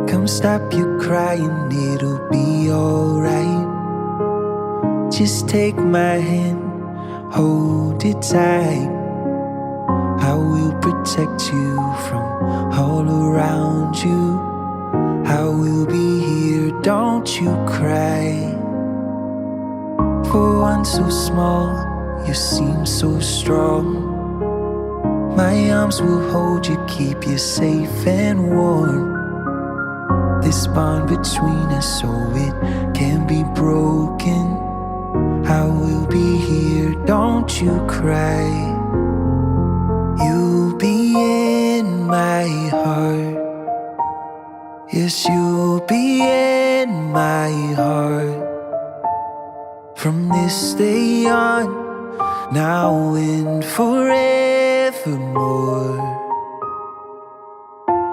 Come stop your crying, it'll be alright. Just take my hand, hold it tight. I will protect you from all around you. I will be here, don't you cry. For one so small, you seem so strong. My arms will hold you, keep you safe and warm. This bond between us, so it can be broken. I will be here, don't you cry. You'll be in my heart. Yes, you'll be in my heart. From this day on, now and forevermore.